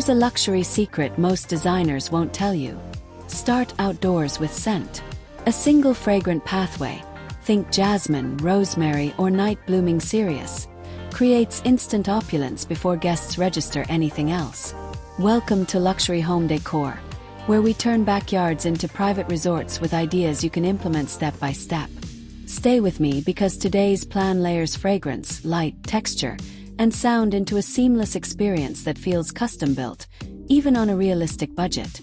Here's a luxury secret most designers won't tell you. Start outdoors with scent. A single fragrant pathway, think jasmine, rosemary, or night blooming cereus, creates instant opulence before guests register anything else. Welcome to Luxury Home Decor, where we turn backyards into private resorts with ideas you can implement step by step. Stay with me because today's plan layers fragrance, light, texture, and sound into a seamless experience that feels custom-built, even on a realistic budget.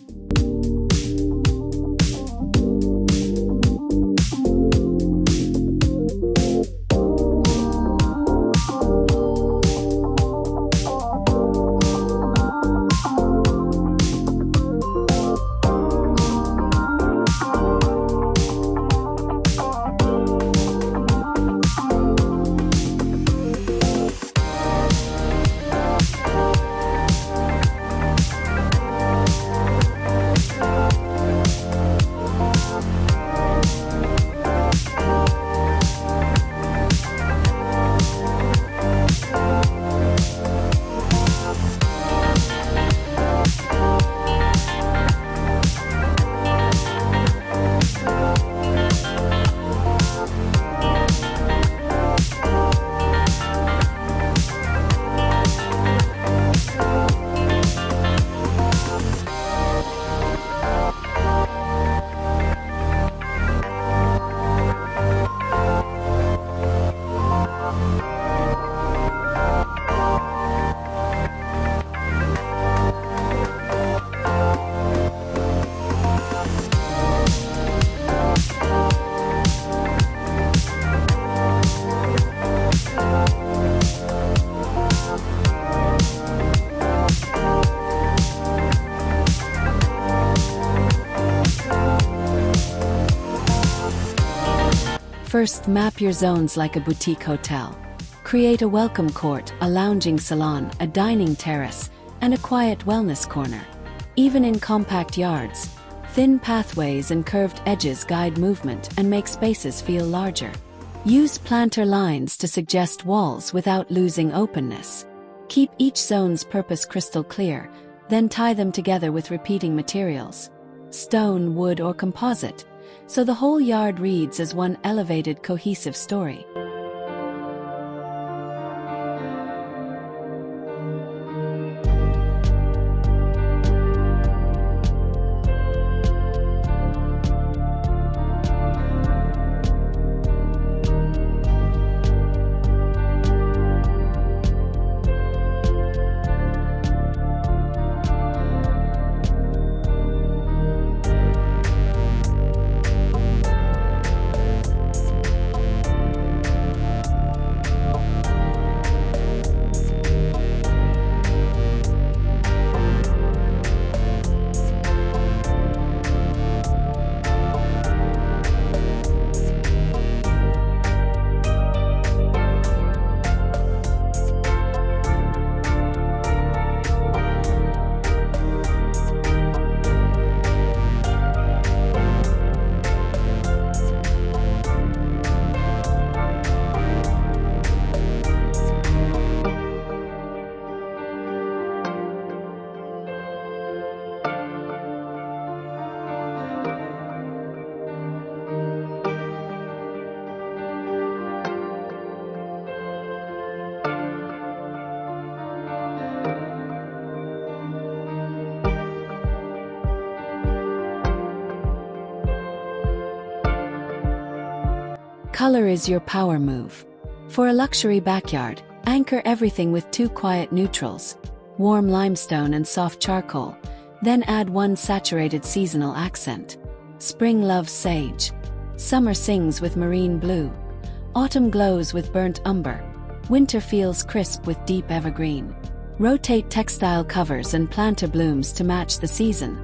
First, map your zones like a boutique hotel. Create a welcome court, a lounging salon, a dining terrace, and a quiet wellness corner. Even in compact yards, thin pathways and curved edges guide movement and make spaces feel larger. Use planter lines to suggest walls without losing openness. Keep each zone's purpose crystal clear, then tie them together with repeating materials, stone, wood, or composite, so the whole yard reads as one elevated, cohesive story. Color is your power move. For a luxury backyard, anchor everything with two quiet neutrals, warm limestone and soft charcoal, then add one saturated seasonal accent. Spring loves sage. Summer sings with marine blue. Autumn glows with burnt umber. Winter feels crisp with deep evergreen. Rotate textile covers and planter blooms to match the season,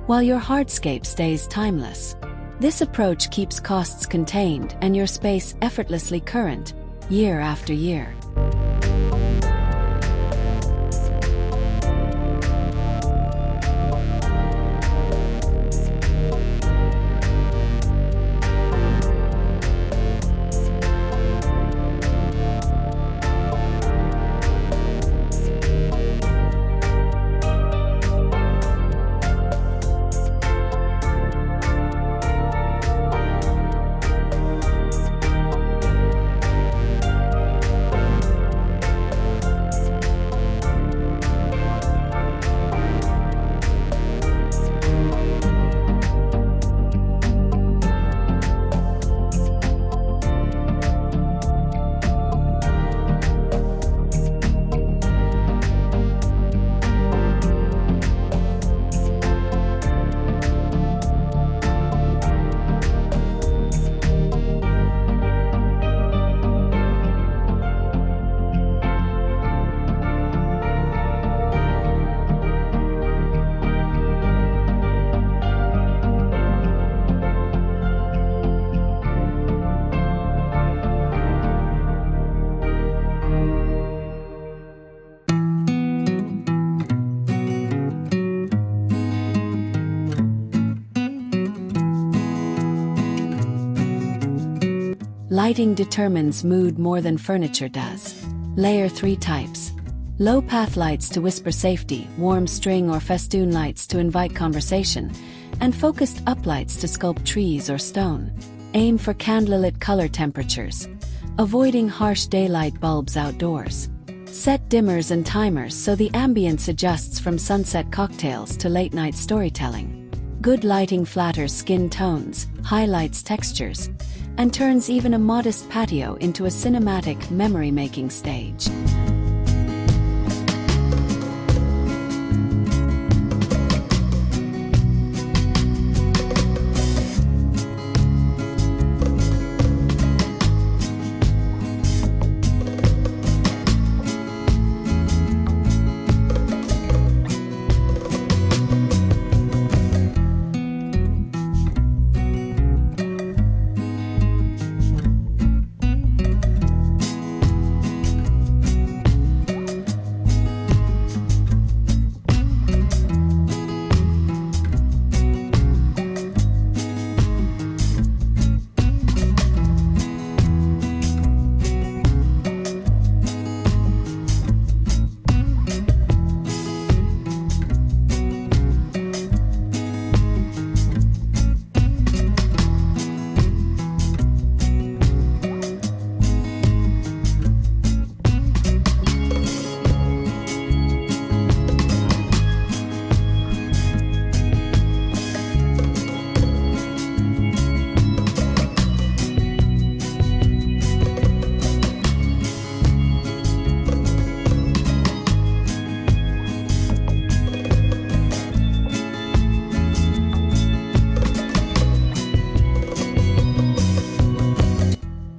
while your hardscape stays timeless. This approach keeps costs contained and your space effortlessly current, year after year. Lighting determines mood more than furniture does. Layer 3 types. Low path lights to whisper safety, warm string or festoon lights to invite conversation, and focused uplights to sculpt trees or stone. Aim for candlelit color temperatures, avoiding harsh daylight bulbs outdoors. Set dimmers and timers so the ambience adjusts from sunset cocktails to late-night storytelling. Good lighting flatters skin tones, highlights textures, and turns even a modest patio into a cinematic, memory-making stage.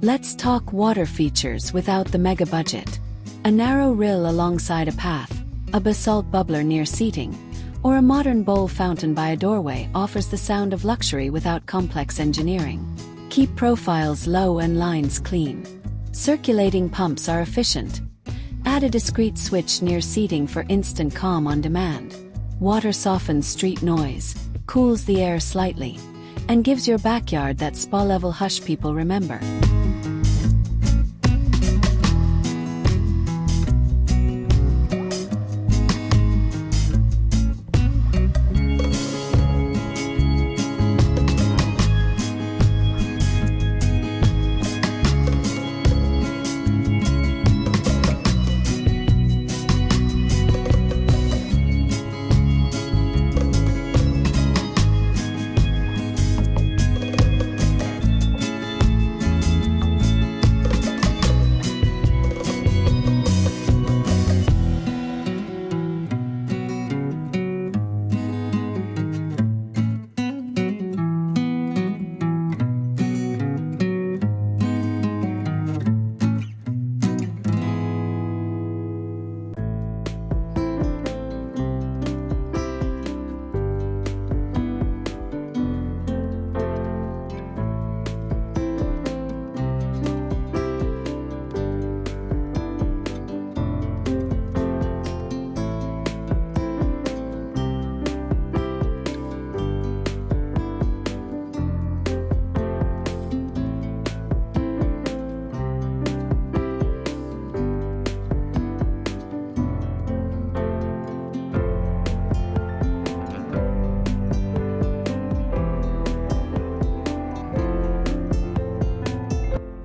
Let's talk water features without the mega budget. A narrow rill alongside a path, a basalt bubbler near seating, or a modern bowl fountain by a doorway offers the sound of luxury without complex engineering. Keep profiles low and lines clean. Circulating pumps are efficient. Add a discreet switch near seating for instant calm on demand. Water softens street noise, cools the air slightly, and gives your backyard that spa-level hush people remember.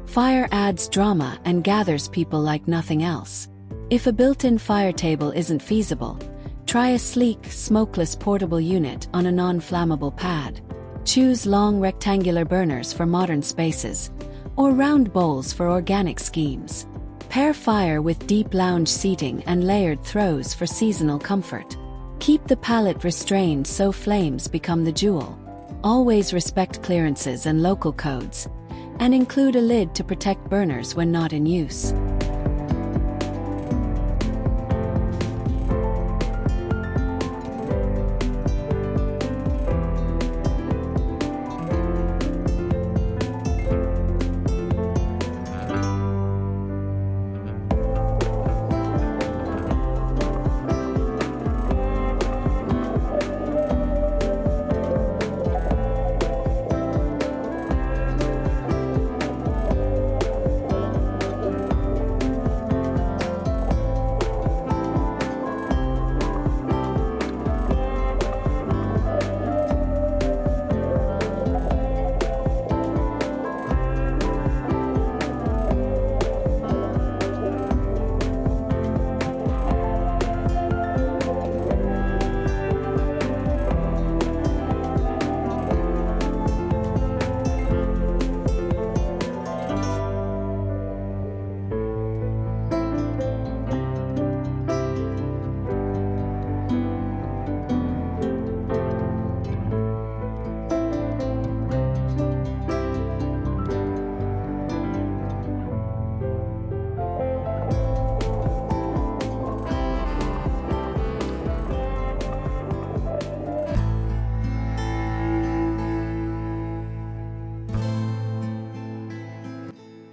Fire adds drama and gathers people like nothing else. If a built-in fire table isn't feasible, try a sleek, smokeless portable unit on a non-flammable pad. Choose long rectangular burners for modern spaces, or round bowls for organic schemes. Pair fire with deep lounge seating and layered throws for seasonal comfort. Keep the palette restrained so flames become the jewel. Always respect clearances and local codes, and include a lid to protect burners when not in use.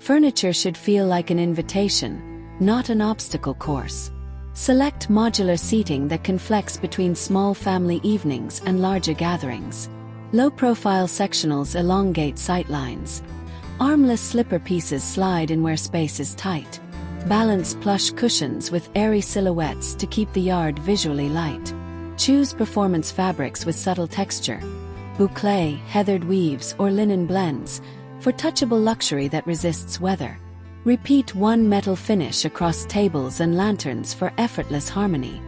Furniture should feel like an invitation, not an obstacle course. Select modular seating that can flex between small family evenings and larger gatherings. Low-profile sectionals elongate sightlines. Armless slipper pieces slide in where space is tight. Balance plush cushions with airy silhouettes to keep the yard visually light. Choose performance fabrics with subtle texture. Boucle, heathered weaves, or linen blends for touchable luxury that resists weather. Repeat one metal finish across tables and lanterns for effortless harmony.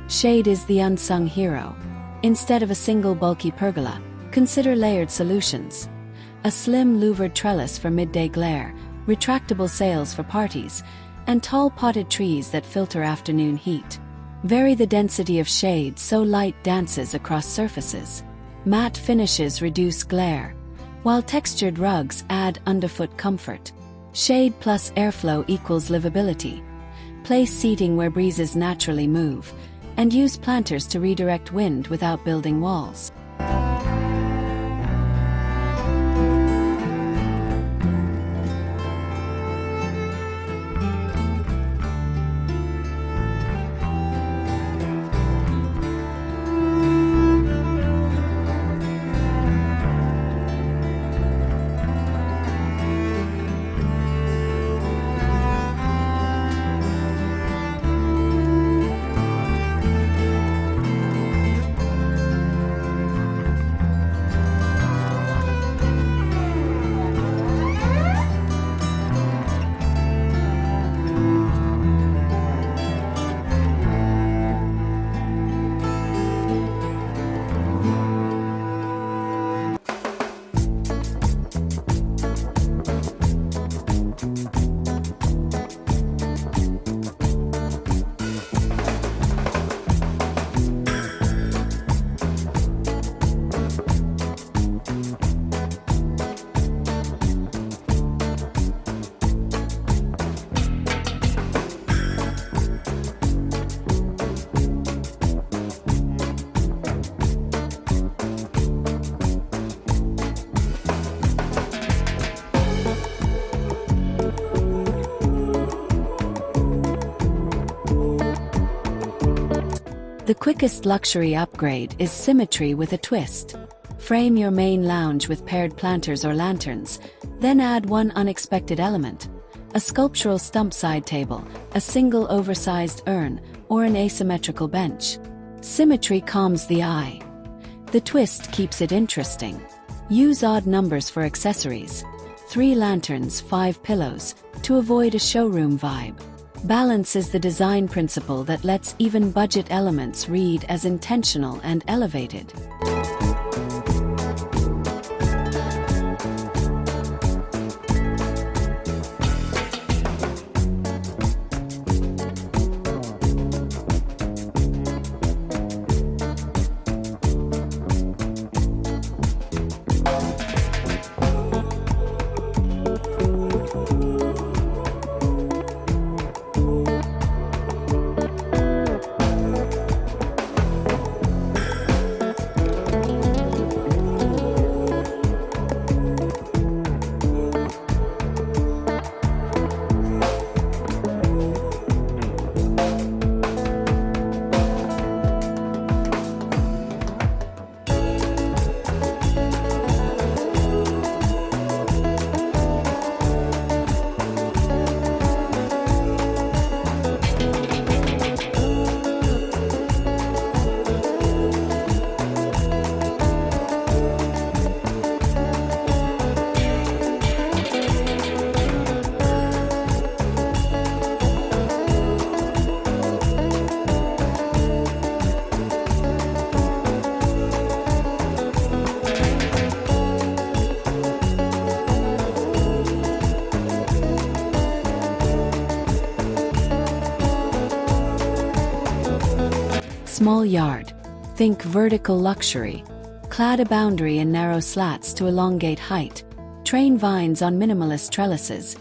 Shade is the unsung hero. Instead of a single bulky pergola, consider layered solutions. A slim louvered trellis for midday glare, retractable sails for parties, and tall potted trees that filter afternoon heat. Vary the density of shade so light dances across surfaces. Matte finishes reduce glare, while textured rugs add underfoot comfort. Shade plus airflow equals livability. Place seating where breezes naturally move, and use planters to redirect wind without building walls. The quickest luxury upgrade is Symmetry with a twist. Frame your main lounge with paired planters or lanterns, then add one unexpected element: a sculptural stump side table, a single oversized urn, or an asymmetrical bench. Symmetry calms the eye. The twist keeps it interesting. Use odd numbers for accessories: 3 lanterns, 5 pillows, to avoid a showroom vibe. Balance is the design principle that lets even budget elements read as intentional and elevated. yard. Think vertical luxury. Clad a boundary in narrow slats to elongate height. Train vines on minimalist trellises.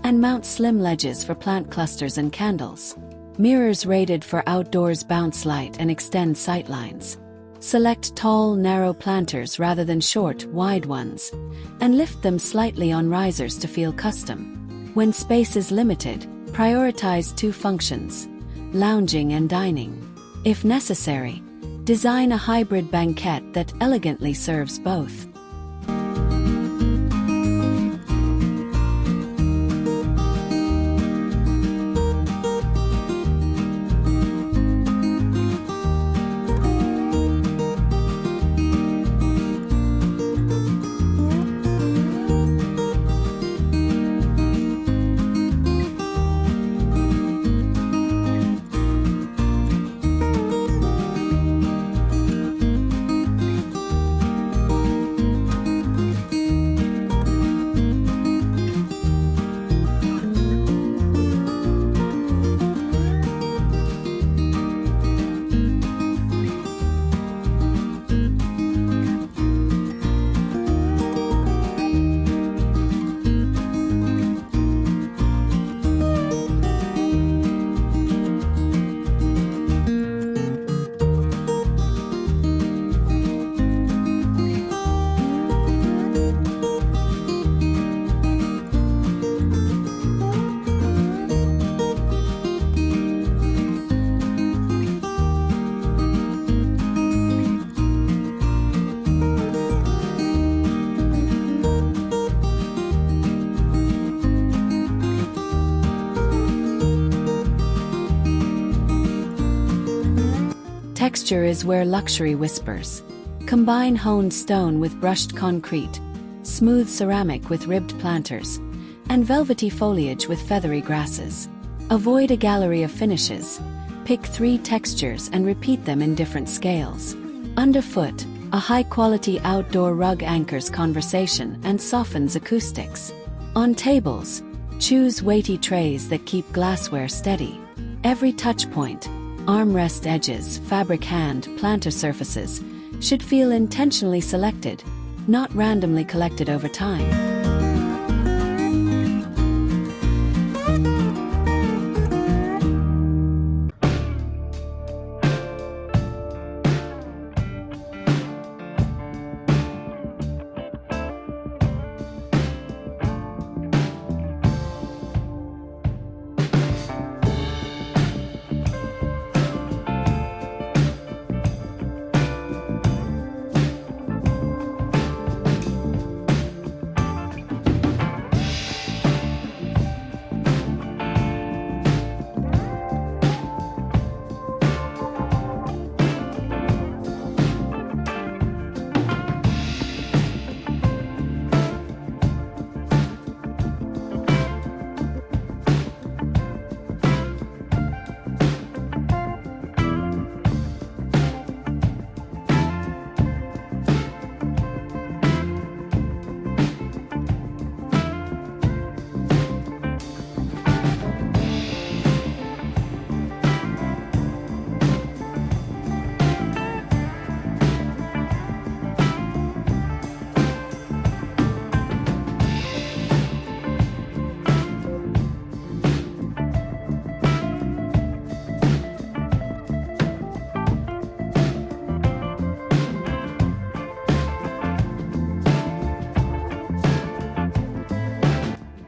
And mount slim ledges for plant clusters and candles. Mirrors rated for outdoors bounce light and extend sightlines. Select tall, narrow planters rather than short, wide ones, and lift them slightly on risers to feel custom. When space is limited, prioritize two functions, lounging and dining. If necessary, design a hybrid banquette that elegantly serves both. Texture is where luxury whispers. Combine honed stone with brushed concrete, smooth ceramic with ribbed planters, and velvety foliage with feathery grasses. Avoid a gallery of finishes. Pick 3 textures and repeat them in different scales. Underfoot, a high-quality outdoor rug anchors conversation and softens acoustics. On tables, choose weighty trays that keep glassware steady. Every touchpoint, armrest edges, fabric hand, planter surfaces, should feel intentionally selected, not randomly collected over time.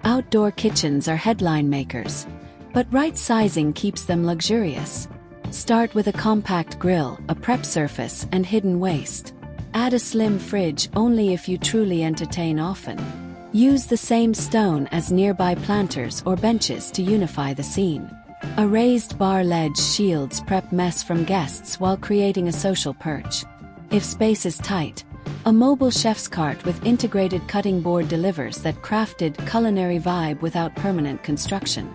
Outdoor kitchens are headline makers, but right sizing keeps them luxurious. Start with a compact grill, a prep surface, and hidden waste. Add a slim fridge only if you truly entertain often. Use the same stone as nearby planters or benches to unify the scene. A raised bar ledge shields prep mess from guests while creating a social perch. If space is tight, a mobile chef's cart with integrated cutting board delivers that crafted culinary vibe without permanent construction.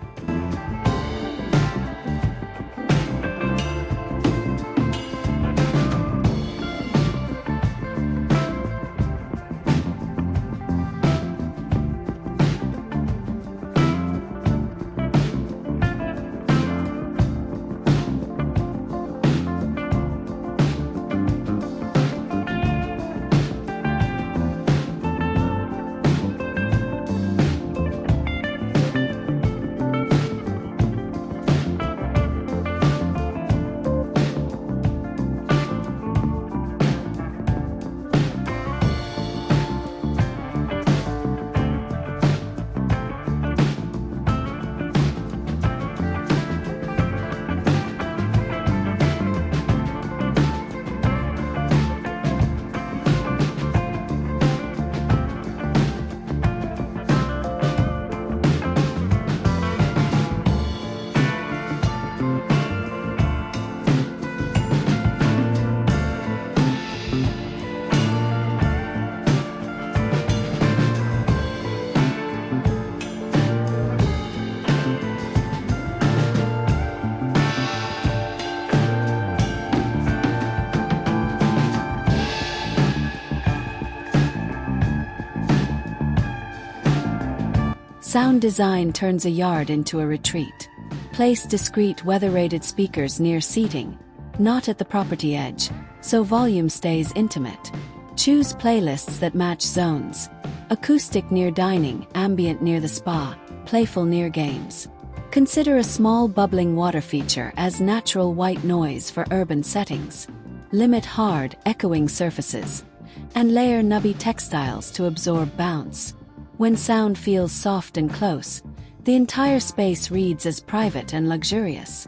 Sound design turns a yard into a retreat. Place discrete weather-rated speakers near seating, not at the property edge, so volume stays intimate. Choose playlists that match zones. Acoustic near dining, ambient near the spa, playful near games. Consider a small bubbling water feature as natural white noise for urban settings. Limit hard, echoing surfaces. And layer nubby textiles to absorb bounce. When sound feels soft and close, the entire space reads as private and luxurious.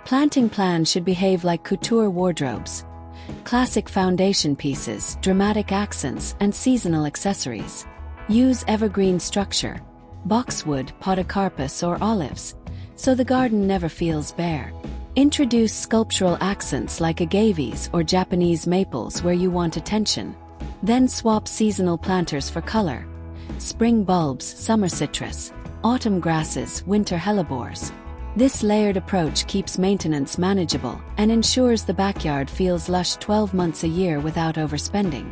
Planting plans should behave like couture wardrobes. Classic foundation pieces, dramatic accents, and seasonal accessories. Use evergreen structure, boxwood, podocarpus, or olives, so the garden never feels bare. Introduce sculptural accents like agaves or Japanese maples where you want attention. Then swap seasonal planters for color. Spring bulbs, summer citrus, autumn grasses, winter hellebores. This layered approach keeps maintenance manageable and ensures the backyard feels lush 12 months a year without overspending.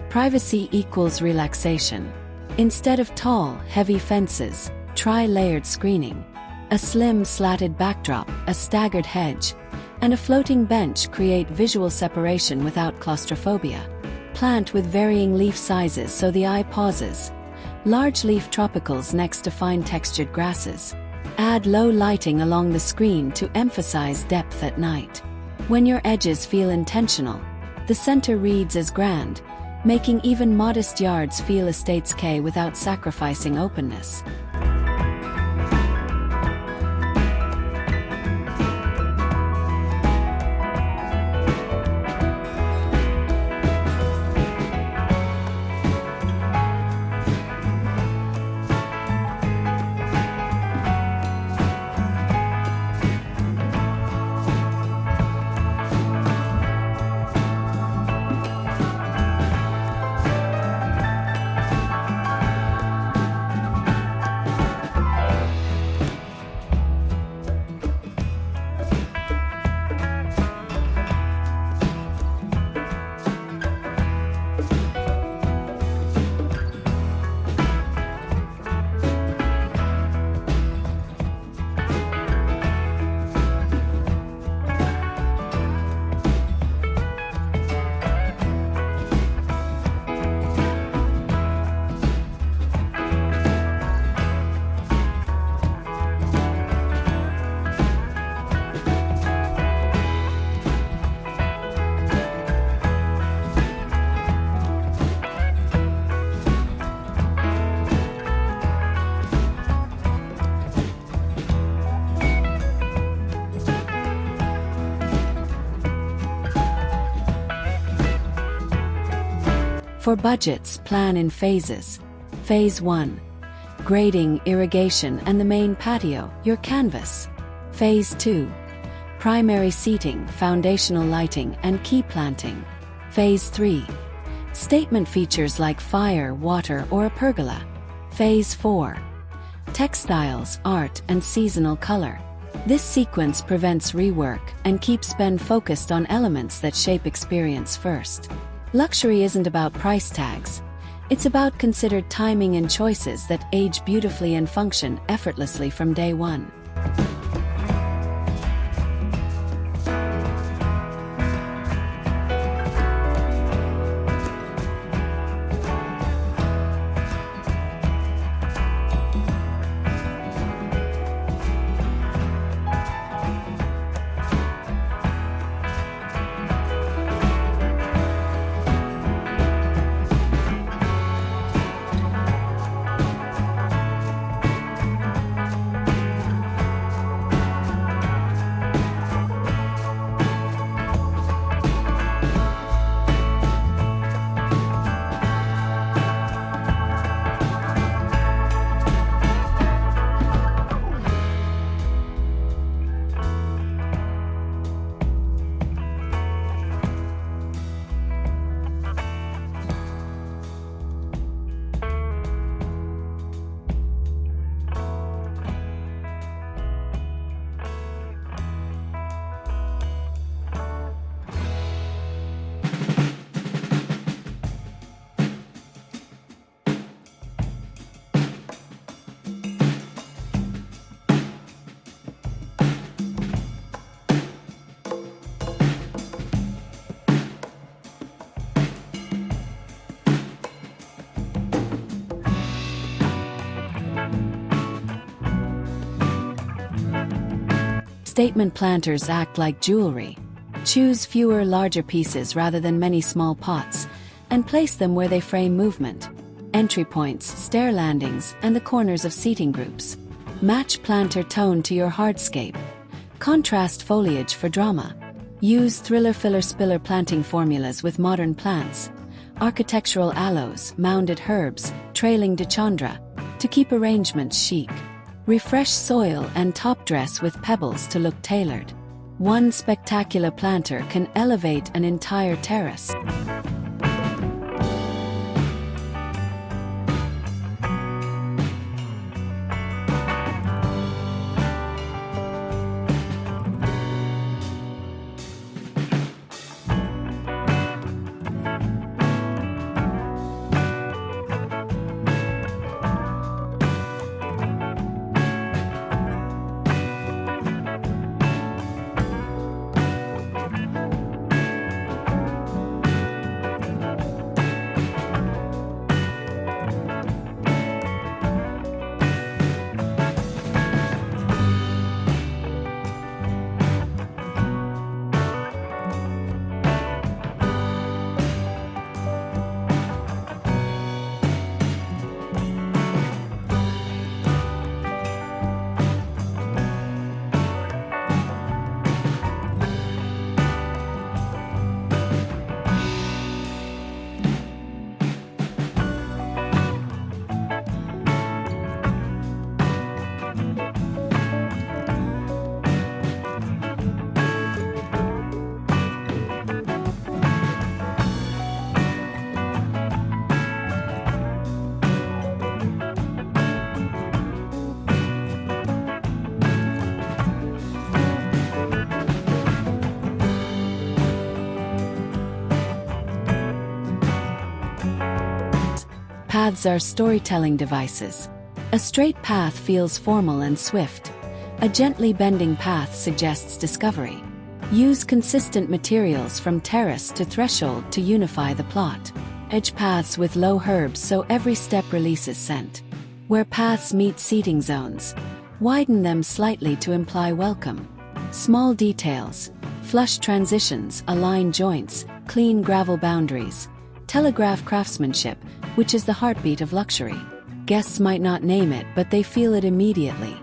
Privacy equals relaxation. Instead of tall, heavy fences, try layered screening. A slim, slatted backdrop, a staggered hedge, and a floating bench create visual separation without claustrophobia. Plant with varying leaf sizes so the eye pauses. Large leaf tropicals next to fine textured grasses. Add low lighting along the screen to emphasize depth at night. When your edges feel intentional, the center reads as grand, making even modest yards feel estates-K without sacrificing openness. For budgets, plan in phases. Phase 1. Grading, irrigation, and the main patio, your canvas. Phase 2. Primary seating, foundational lighting, and key planting. Phase 3. Statement features like fire, water, or a pergola. Phase 4. Textiles, art, and seasonal color. This sequence prevents rework and keeps spend focused on elements that shape experience first. Luxury isn't about price tags. It's about considered timing and choices that age beautifully and function effortlessly from day one. Statement planters act like jewelry. Choose fewer larger pieces rather than many small pots, and place them where they frame movement. Entry points, stair landings, and the corners of seating groups. Match planter tone to your hardscape. Contrast foliage for drama. Use thriller filler spiller planting formulas with modern plants. Architectural aloes, mounded herbs, trailing dichandra, to keep arrangements chic. Refresh soil and top dress with pebbles to look tailored. One spectacular planter can elevate an entire terrace. Paths are storytelling devices. A straight path feels formal and swift. A gently bending path suggests discovery. Use consistent materials from terrace to threshold to unify the plot. Edge paths with low herbs so every step releases scent. Where paths meet seating zones, widen them slightly to imply welcome. Small details, flush transitions, align joints, clean gravel boundaries. Telegraph craftsmanship, which is the heartbeat of luxury. Guests might not name it, but they feel it immediately.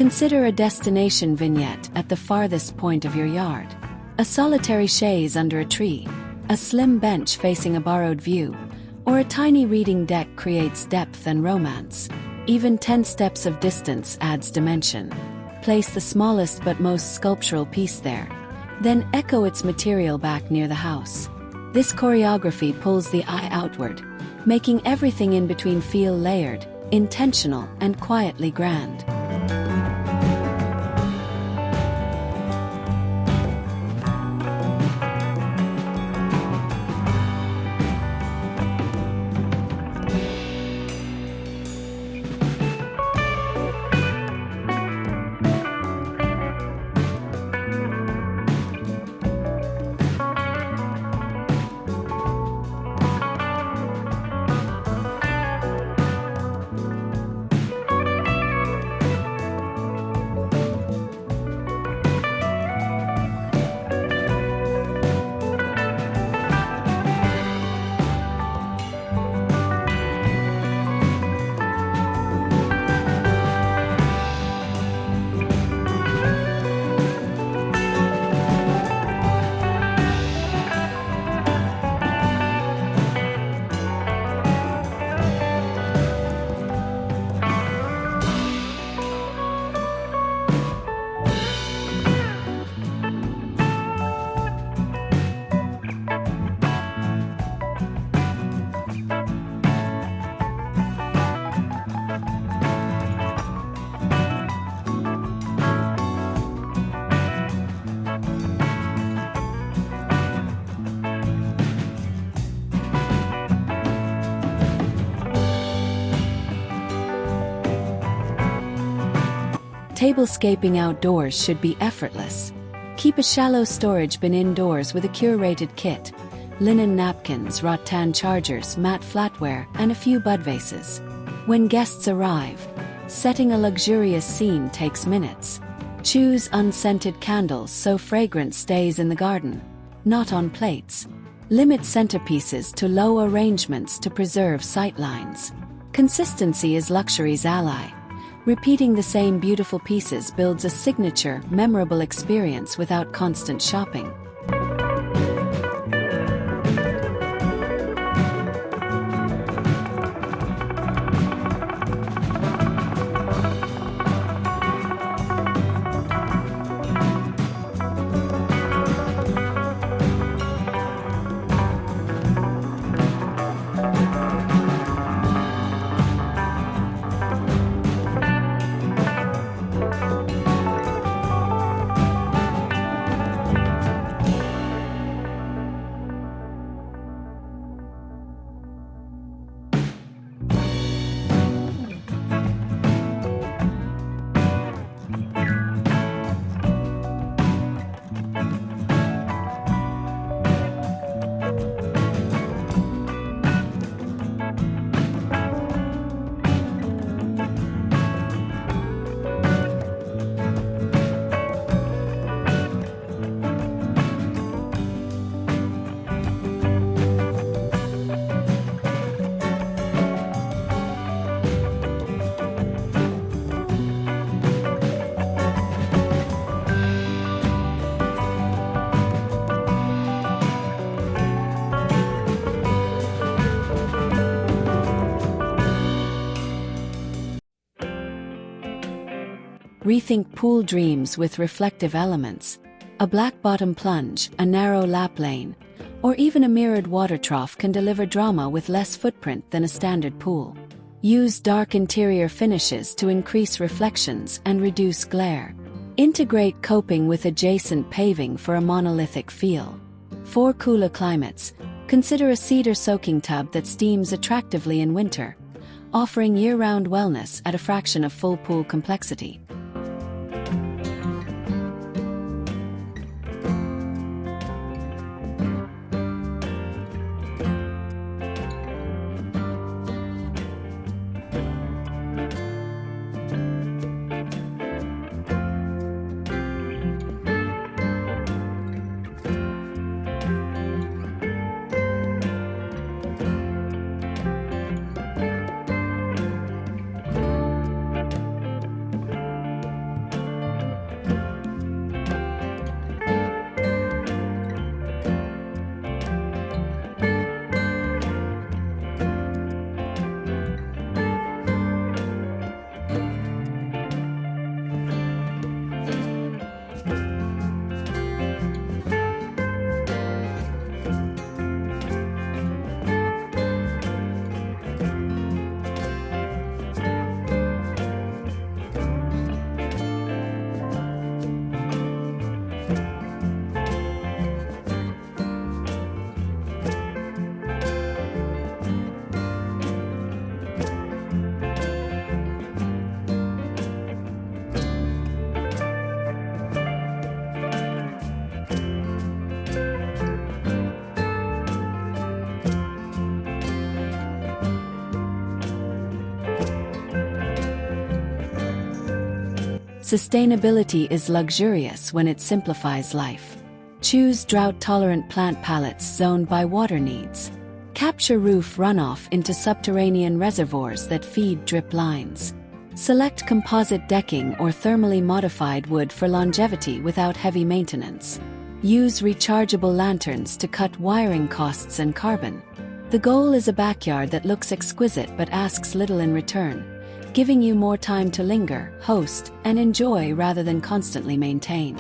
Consider a destination vignette at the farthest point of your yard. A solitary chaise under a tree, a slim bench facing a borrowed view, or a tiny reading deck creates depth and romance. Even 10 steps of distance adds dimension. Place the smallest but most sculptural piece there. Then echo its material back near the house. This choreography pulls the eye outward, making everything in between feel layered, intentional, and quietly grand. Tablescaping outdoors should be effortless. Keep a shallow storage bin indoors with a curated kit: linen napkins, rattan chargers, matte flatware, and a few bud vases. When guests arrive, setting a luxurious scene takes minutes. Choose unscented candles so fragrance stays in the garden, not on plates. Limit centerpieces to low arrangements to preserve sightlines. Consistency is luxury's ally. Repeating the same beautiful pieces builds a signature, memorable experience without constant shopping. Rethink pool dreams with reflective elements. A black bottom plunge, a narrow lap lane, or even a mirrored water trough can deliver drama with less footprint than a standard pool. Use dark interior finishes to increase reflections and reduce glare. Integrate coping with adjacent paving for a monolithic feel. For cooler climates, consider a cedar soaking tub that steams attractively in winter, offering year-round wellness at a fraction of full pool complexity. Sustainability is luxurious when it simplifies life. Choose drought-tolerant plant palettes zoned by water needs. Capture roof runoff into subterranean reservoirs that feed drip lines. Select composite decking or thermally modified wood for longevity without heavy maintenance. Use rechargeable lanterns to cut wiring costs and carbon. The goal is a backyard that looks exquisite but asks little in return, giving you more time to linger, host, and enjoy rather than constantly maintain.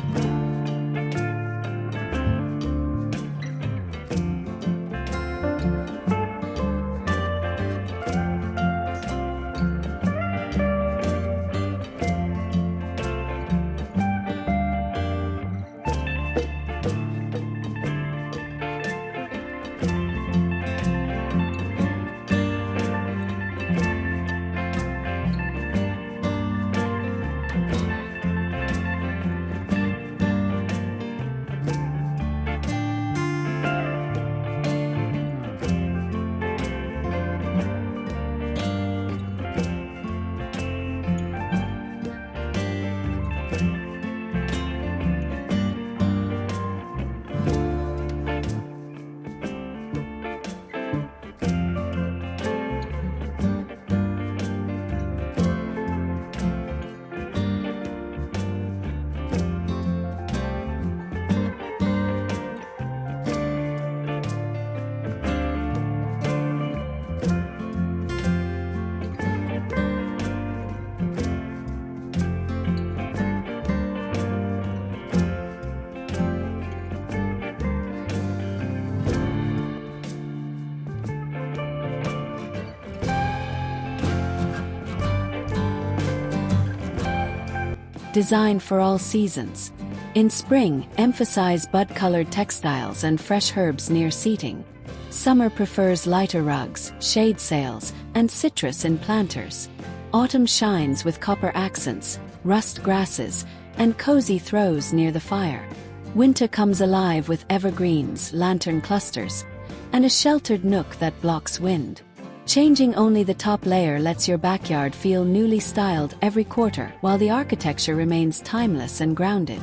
Design for all seasons. In spring, emphasize bud-colored textiles and fresh herbs near seating. Summer prefers lighter rugs, shade sails, and citrus in planters. Autumn shines with copper accents, rust grasses, and cozy throws near the fire. Winter comes alive with evergreens, lantern clusters, and a sheltered nook that blocks wind. Changing only the top layer lets your backyard feel newly styled every quarter, while the architecture remains timeless and grounded.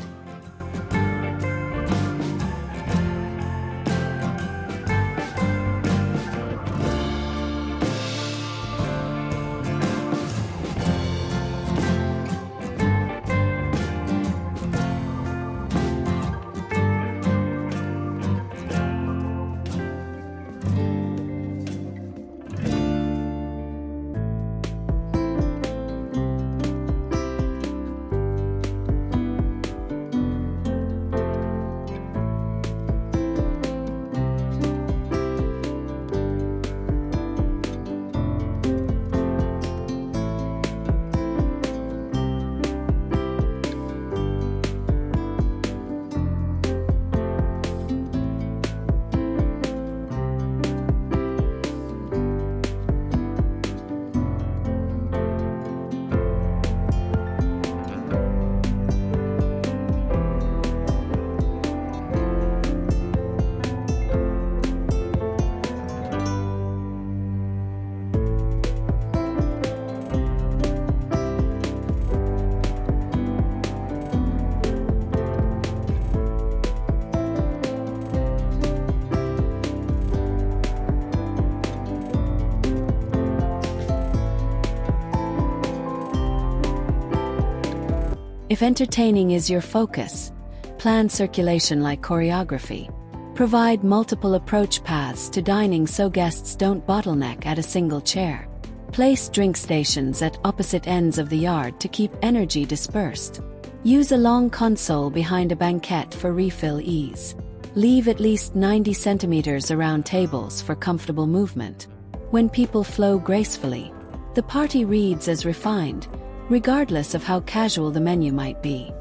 If entertaining is your focus, plan circulation like choreography. Provide multiple approach paths to dining so guests don't bottleneck at a single chair. Place drink stations at opposite ends of the yard to keep energy dispersed. Use a long console behind a banquette for refill ease. Leave at least 90 centimeters around tables for comfortable movement. When people flow gracefully, the party reads as refined, regardless of how casual the menu might be.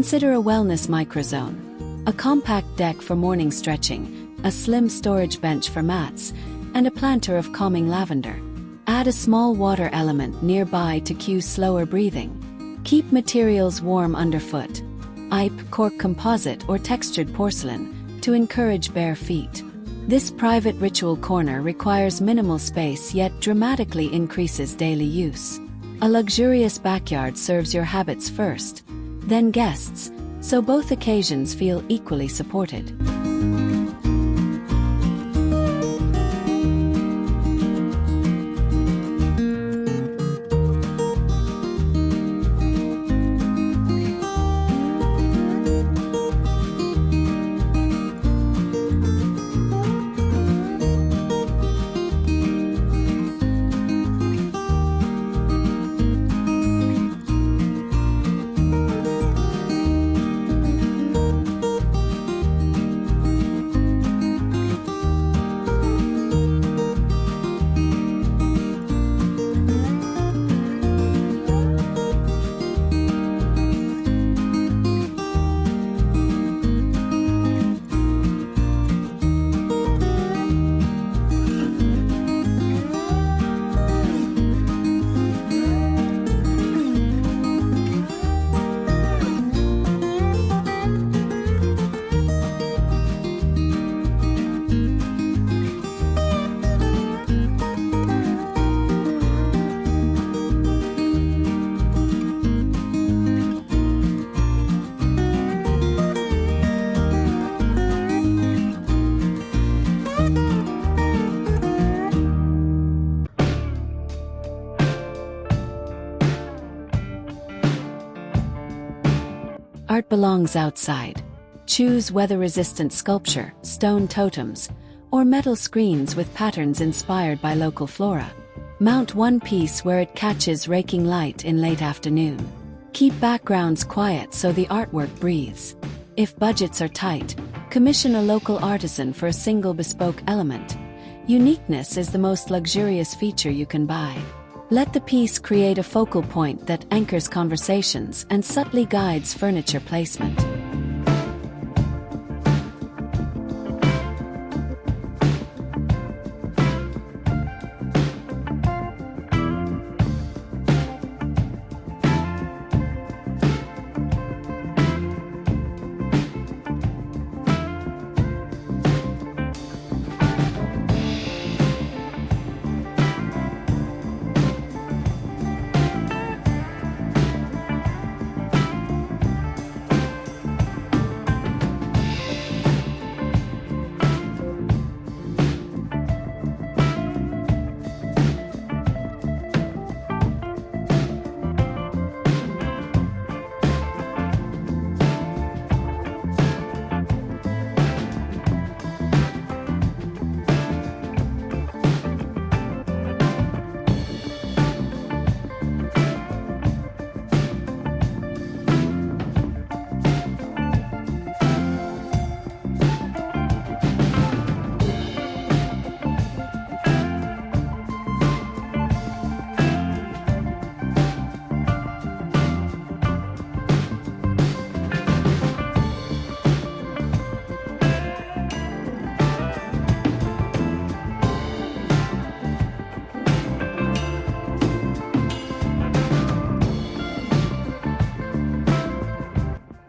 consider a wellness microzone. A compact deck for morning stretching, a slim storage bench for mats, and a planter of calming lavender. Add a small water element nearby to cue slower breathing. Keep materials warm underfoot. IP, cork composite or textured porcelain, to encourage bare feet. This private ritual corner requires minimal space yet dramatically increases daily use. A luxurious backyard serves your habits first, then guests, so both occasions feel equally supported. Art belongs outside. Choose weather-resistant sculpture, stone totems, or metal screens with patterns inspired by local flora. Mount one piece where it catches raking light in late afternoon. Keep backgrounds quiet so the artwork breathes. If budgets are tight, commission a local artisan for a single bespoke element. Uniqueness is the most luxurious feature you can buy. Let the piece create a focal point that anchors conversations and subtly guides furniture placement.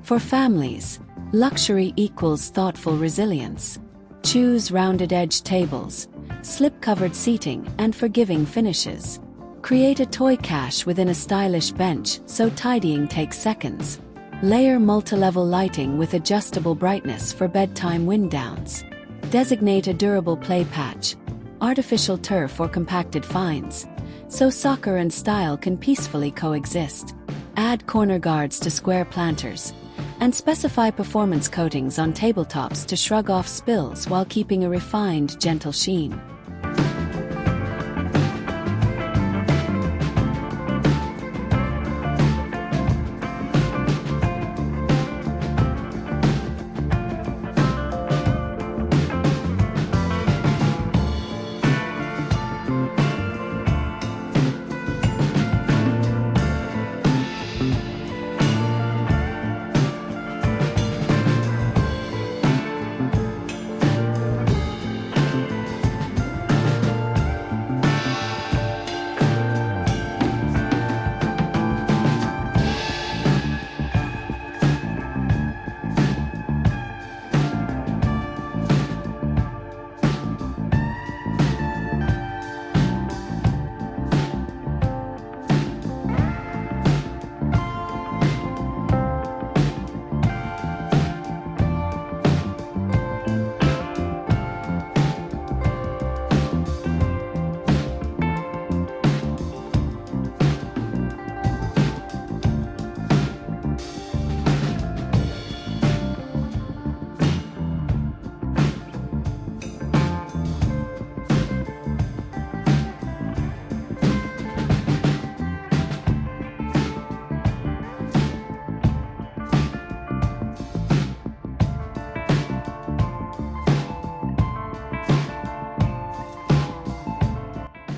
For families, luxury equals thoughtful resilience. Choose rounded-edge tables, slip-covered seating, and forgiving finishes. Create a toy cache within a stylish bench so tidying takes seconds. Layer multi-level lighting with adjustable brightness for bedtime wind downs. Designate a durable play patch, artificial turf or compacted fines, so soccer and style can peacefully coexist. Add corner guards to square planters, and specify performance coatings on tabletops to shrug off spills while keeping a refined, gentle sheen.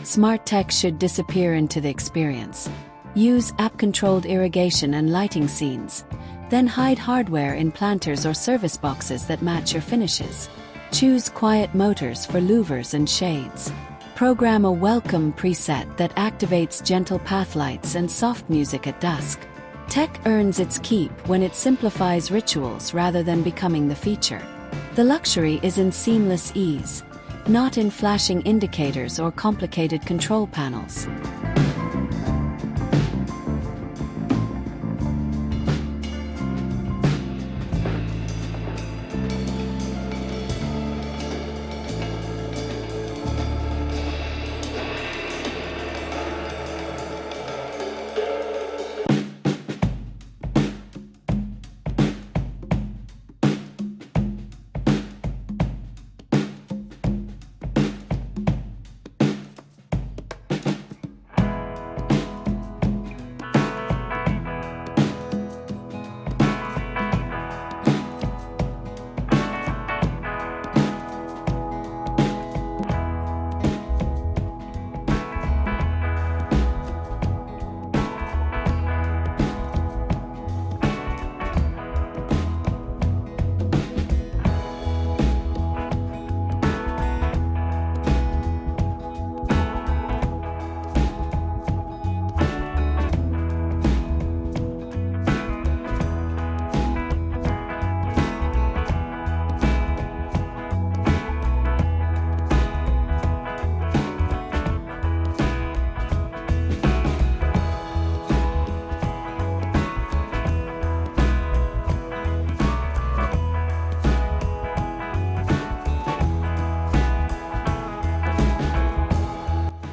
Smart tech should disappear into the experience. Use app-controlled irrigation and lighting scenes. Then hide hardware in planters or service boxes that match your finishes. Choose quiet motors for louvers and shades. Program a welcome preset that activates gentle path lights and soft music at dusk. Tech earns its keep when it simplifies rituals rather than becoming the feature. The luxury is in seamless ease, not in flashing indicators or complicated control panels.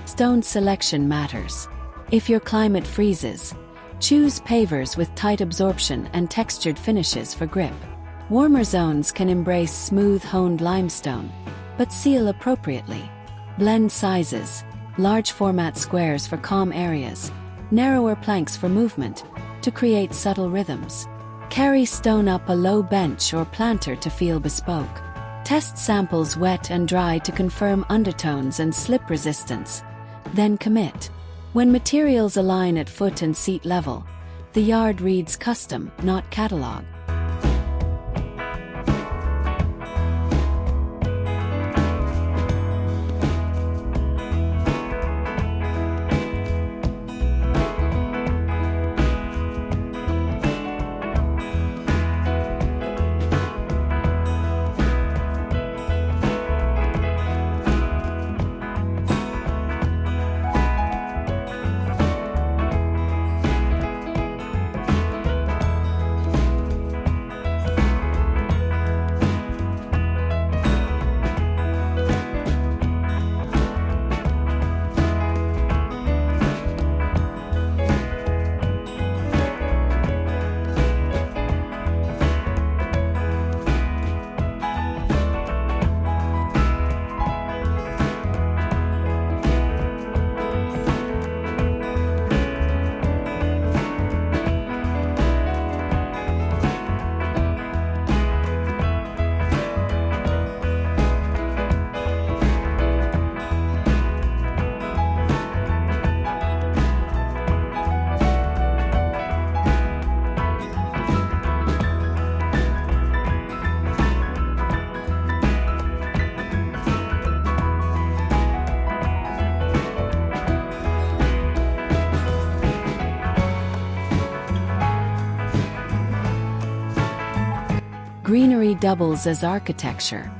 Stone selection matters. If your climate freezes, choose pavers with tight absorption and textured finishes for grip. Warmer zones can embrace smooth honed limestone, but seal appropriately. Blend sizes, large format squares for calm areas, narrower planks for movement, to create subtle rhythms. Carry stone up a low bench or planter to feel bespoke. Test samples wet and dry to confirm undertones and slip resistance. Then commit. When materials align at foot and seat level, the yard reads custom, not catalog. Greenery doubles as architecture.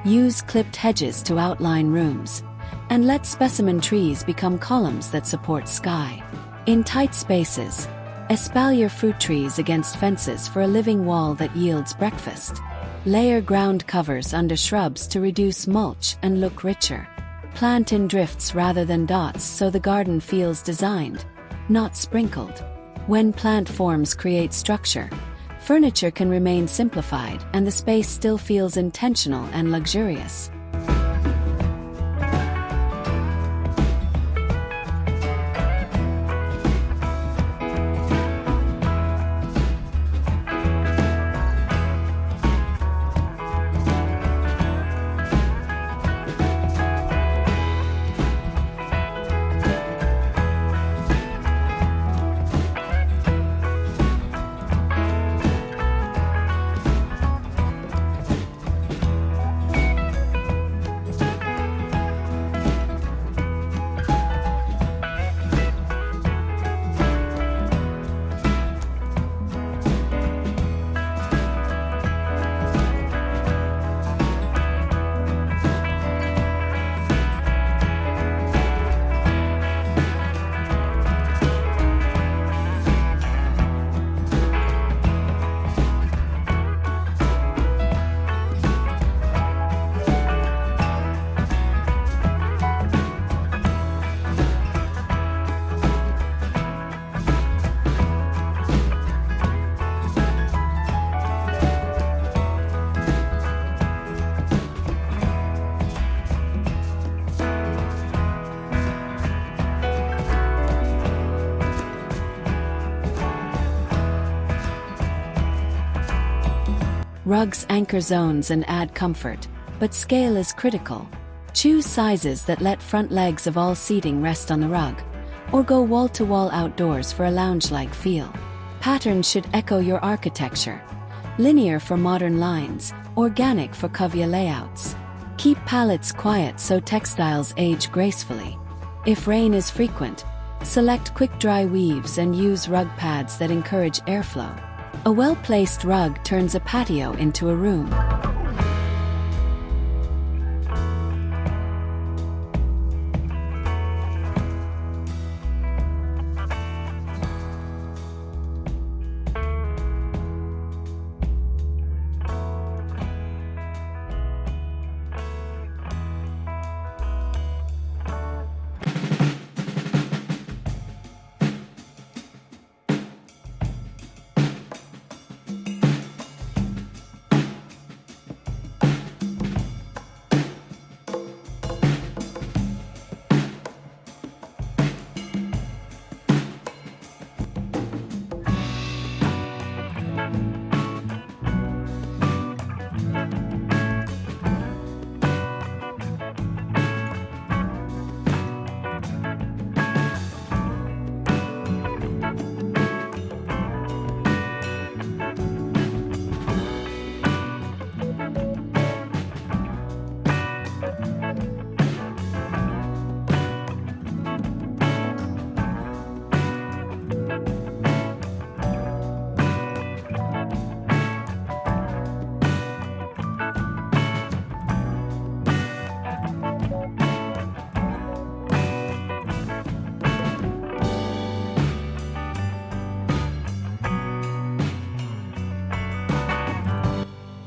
Use clipped hedges to outline rooms, and let specimen trees become columns that support sky. In tight spaces, espalier fruit trees against fences for a living wall that yields breakfast. Layer ground covers under shrubs to reduce mulch and look richer. Plant in drifts rather than dots so the garden feels designed, not sprinkled. When plant forms create structure, furniture can remain simplified and the space still feels intentional and luxurious. Rugs anchor zones and add comfort, but scale is critical. Choose sizes that let front legs of all seating rest on the rug, or go wall-to-wall outdoors for a lounge-like feel. Patterns should echo your architecture. Linear for modern lines, organic for cuvia layouts. Keep palettes quiet so textiles age gracefully. If rain is frequent, select quick-dry weaves and use rug pads that encourage airflow. A well-placed rug turns a patio into a room.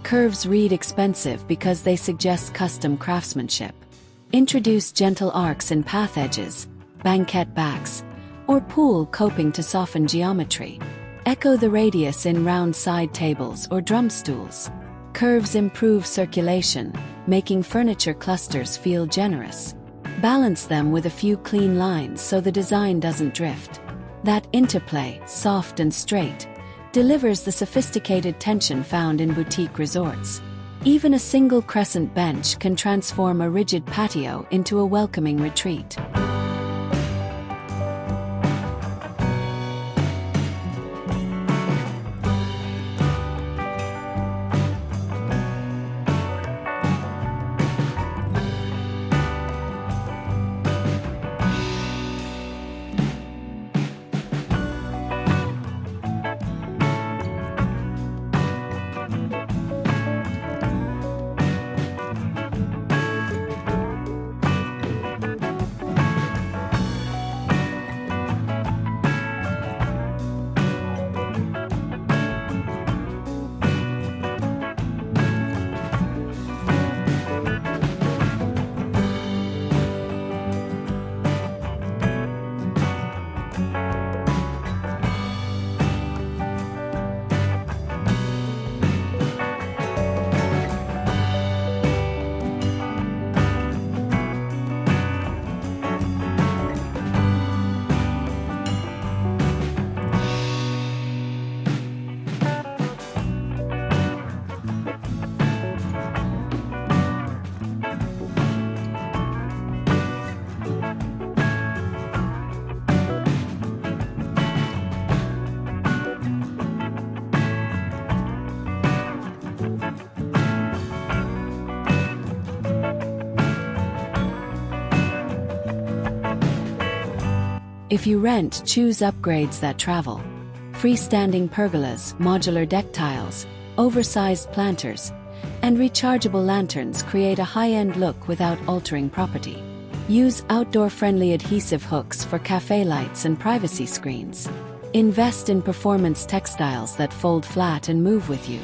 Curves read expensive because they suggest custom craftsmanship. Introduce gentle arcs in path edges, banquette backs, or pool coping to soften geometry. Echo the radius in round side tables or drum stools. Curves improve circulation, making furniture clusters feel generous. Balance them with a few clean lines so the design doesn't drift. That interplay, soft and straight, delivers the sophisticated tension found in boutique resorts. Even a single crescent bench can transform a rigid patio into a welcoming retreat. If you rent, choose upgrades that travel. Freestanding pergolas, modular deck tiles, oversized planters, and rechargeable lanterns create a high-end look without altering property. Use outdoor-friendly adhesive hooks for cafe lights and privacy screens. Invest in performance textiles that fold flat and move with you.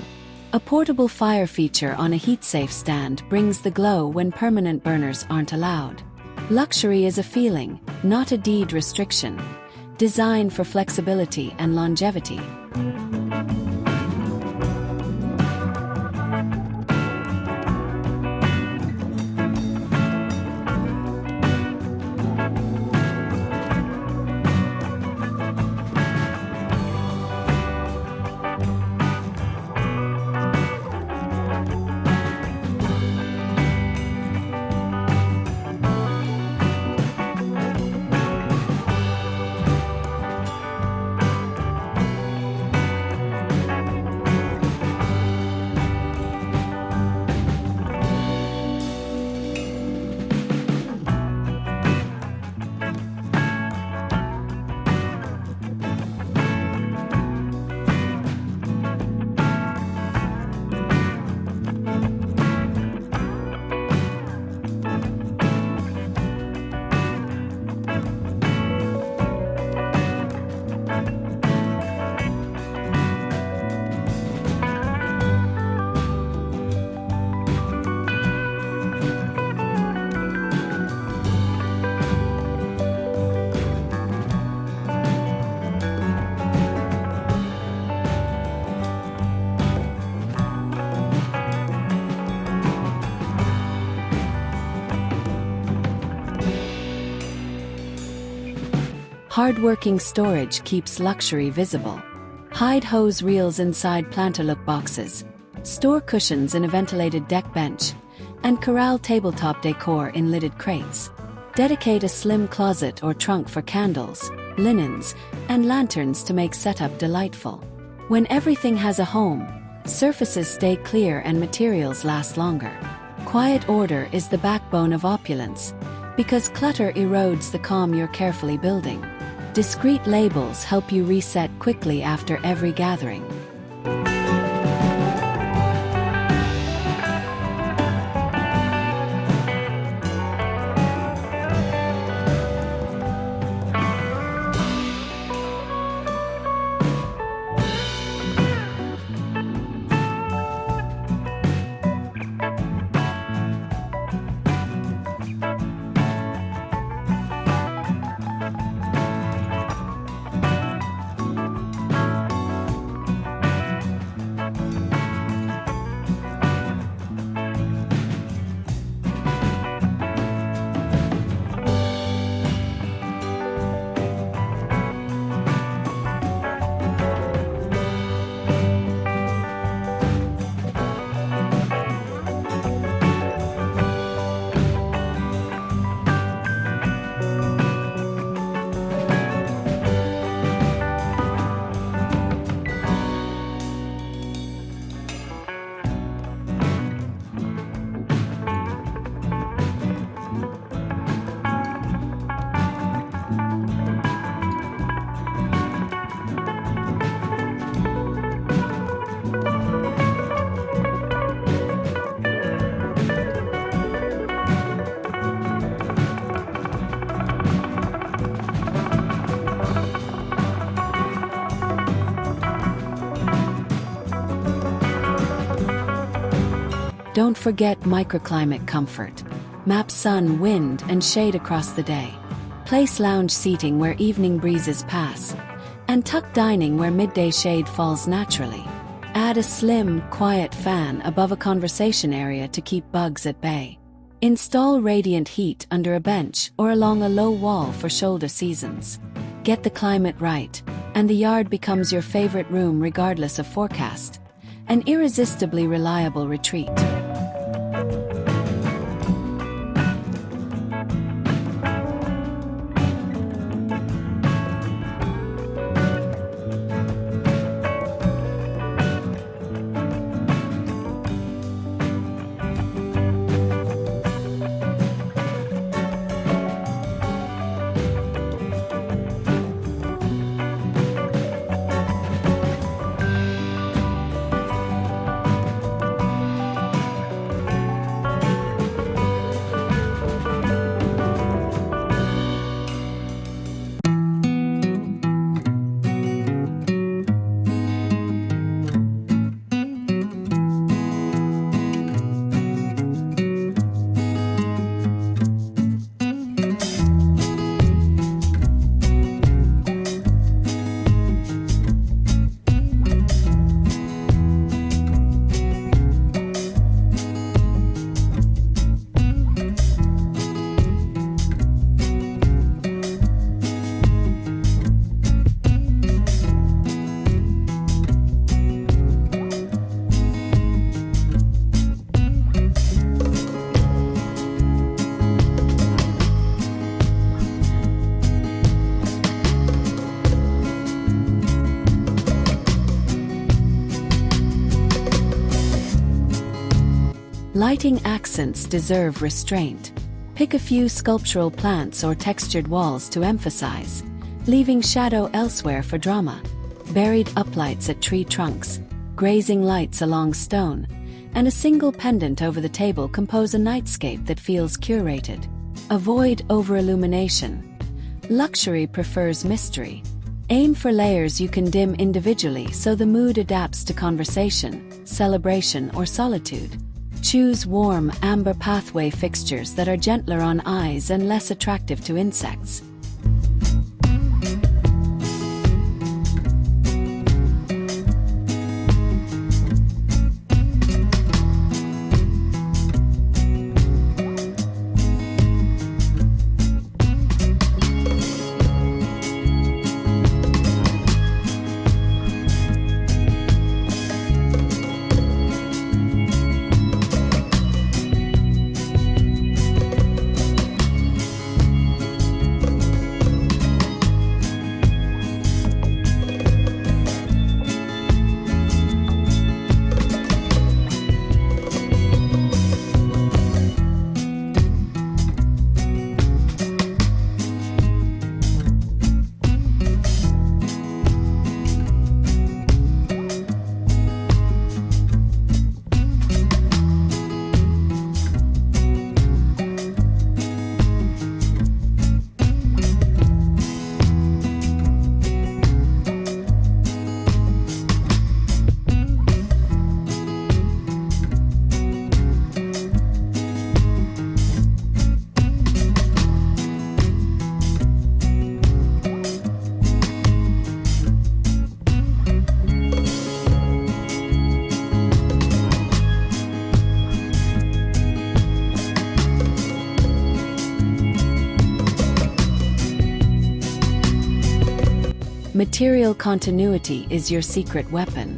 A portable fire feature on a heat-safe stand brings the glow when permanent burners aren't allowed. Luxury is a feeling, not a deed restriction. Designed for flexibility and longevity. Hard-working storage keeps luxury visible. Hide hose reels inside planter-look boxes. Store cushions in a ventilated deck bench. And corral tabletop decor in lidded crates. Dedicate a slim closet or trunk for candles, linens, and lanterns to make setup delightful. When everything has a home, surfaces stay clear and materials last longer. Quiet order is the backbone of opulence, because clutter erodes the calm you're carefully building. Discreet labels help you reset quickly after every gathering. Don't forget microclimate comfort. Map sun, wind, and shade across the day. Place lounge seating where evening breezes pass. And tuck dining where midday shade falls naturally. Add a slim, quiet fan above a conversation area to keep bugs at bay. Install radiant heat under a bench or along a low wall for shoulder seasons. Get the climate right, and the yard becomes your favorite room regardless of forecast. An irresistibly reliable retreat. Lighting accents deserve restraint. Pick a few sculptural plants or textured walls to emphasize, leaving shadow elsewhere for drama. Buried uplights at tree trunks, grazing lights along stone, and a single pendant over the table compose a nightscape that feels curated. Avoid over-illumination. Luxury prefers mystery. Aim for layers you can dim individually so the mood adapts to conversation, celebration, or solitude. Choose warm, amber pathway fixtures that are gentler on eyes and less attractive to insects. Material continuity is your secret weapon.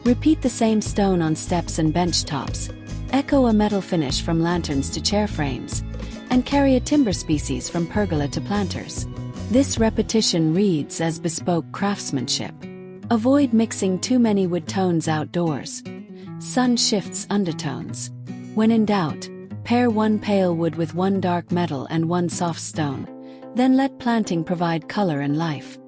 Repeat the same stone on steps and bench tops, echo a metal finish from lanterns to chair frames, and carry a timber species from pergola to planters. This repetition reads as bespoke craftsmanship. Avoid mixing too many wood tones outdoors. Sun shifts undertones. When in doubt, pair one pale wood with one dark metal and one soft stone. Then let planting provide color and life.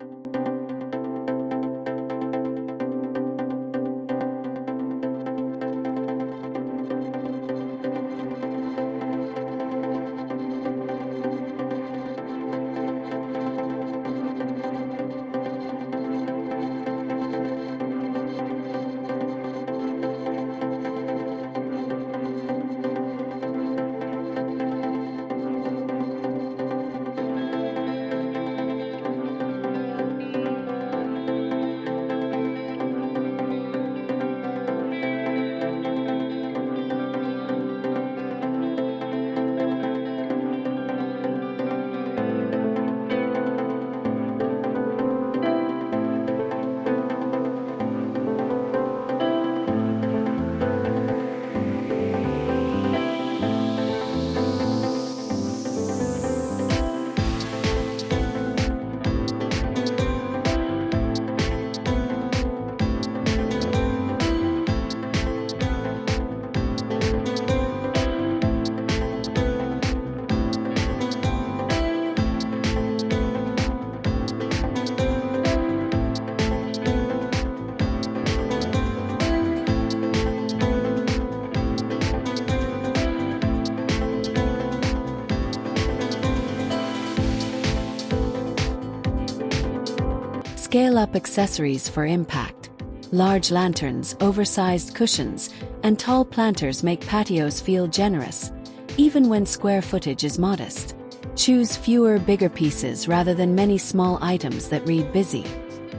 Scale-up accessories for impact. Large lanterns, oversized cushions, and tall planters make patios feel generous, even when square footage is modest. Choose fewer, bigger pieces rather than many small items that read busy.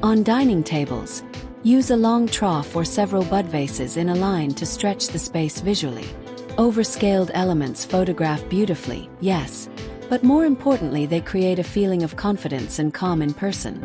On dining tables, use a long trough or several bud vases in a line to stretch the space visually. Overscaled elements photograph beautifully, yes, but more importantly, they create a feeling of confidence and calm in person.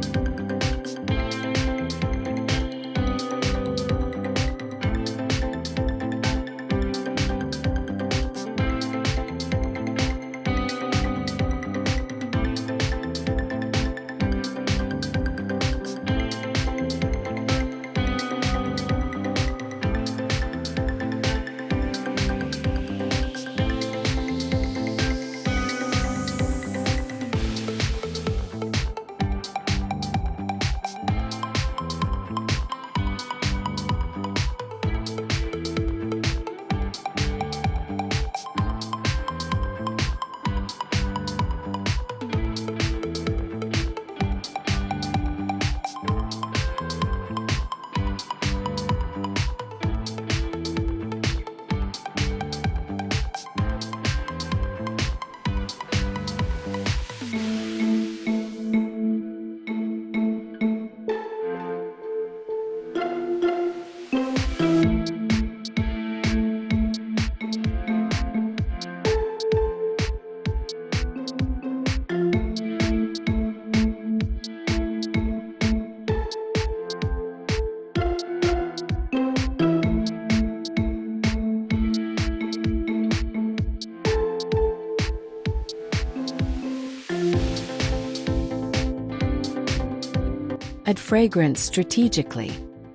Add fragrance strategically.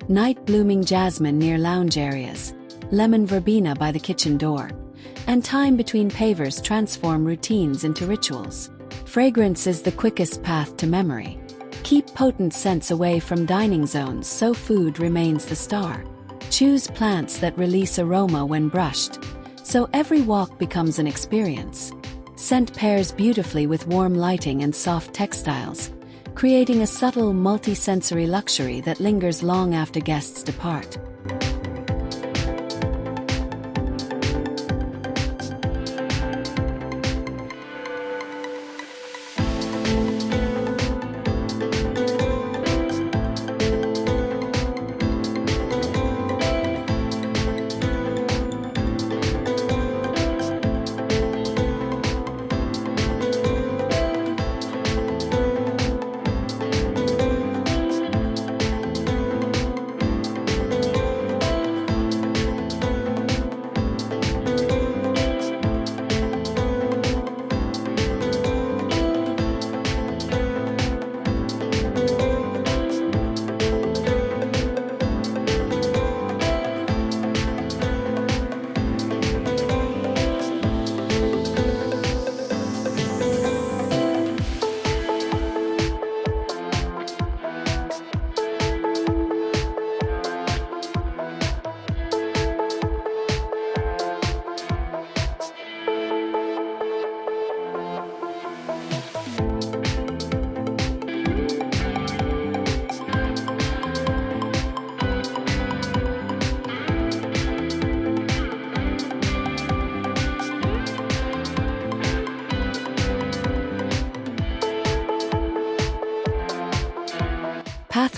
Night blooming jasmine near lounge areas, lemon verbena by the kitchen door, and thyme between pavers transform routines into rituals. Fragrance is the quickest path to memory. Keep potent scents away from dining zones so food remains the star. Choose plants that release aroma when brushed, so every walk becomes an experience. Scent pairs beautifully with warm lighting and soft textiles, creating a subtle multi-sensory luxury that lingers long after guests depart.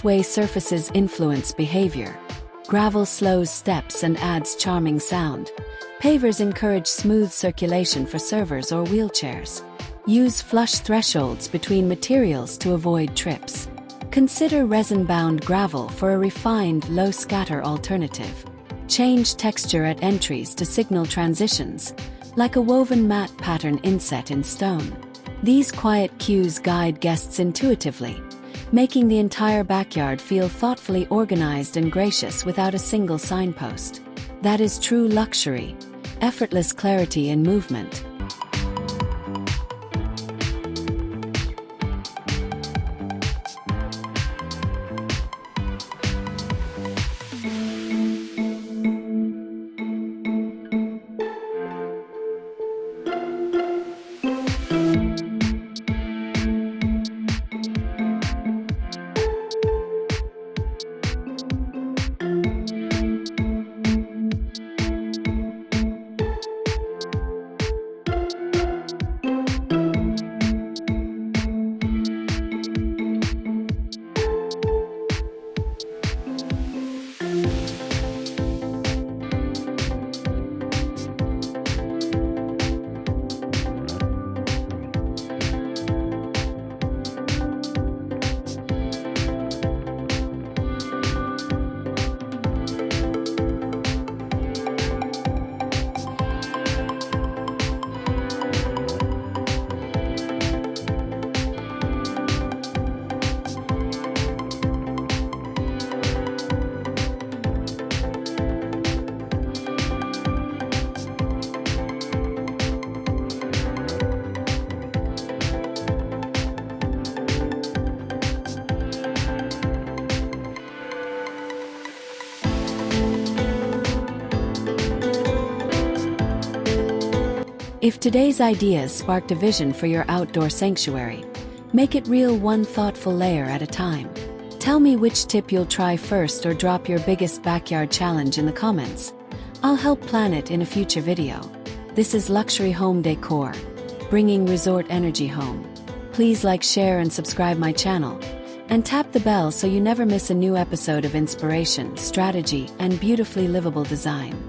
Both way surfaces influence behavior. Gravel slows steps and adds charming sound. Pavers encourage smooth circulation for servers or wheelchairs. Use flush thresholds between materials to avoid trips. Consider resin-bound gravel for a refined, low-scatter alternative. Change texture at entries to signal transitions, like a woven matte pattern inset in stone. These quiet cues guide guests intuitively, making the entire backyard feel thoughtfully organized and gracious without a single signpost. That is true luxury, effortless clarity in movement. If today's ideas sparked a vision for your outdoor sanctuary, make it real one thoughtful layer at a time. Tell me which tip you'll try first or drop your biggest backyard challenge in the comments. I'll help plan it in a future video. This is Luxury Home Decor, bringing resort energy home. Please like, share, and subscribe my channel. And tap the bell so you never miss a new episode of inspiration, strategy, and beautifully livable design.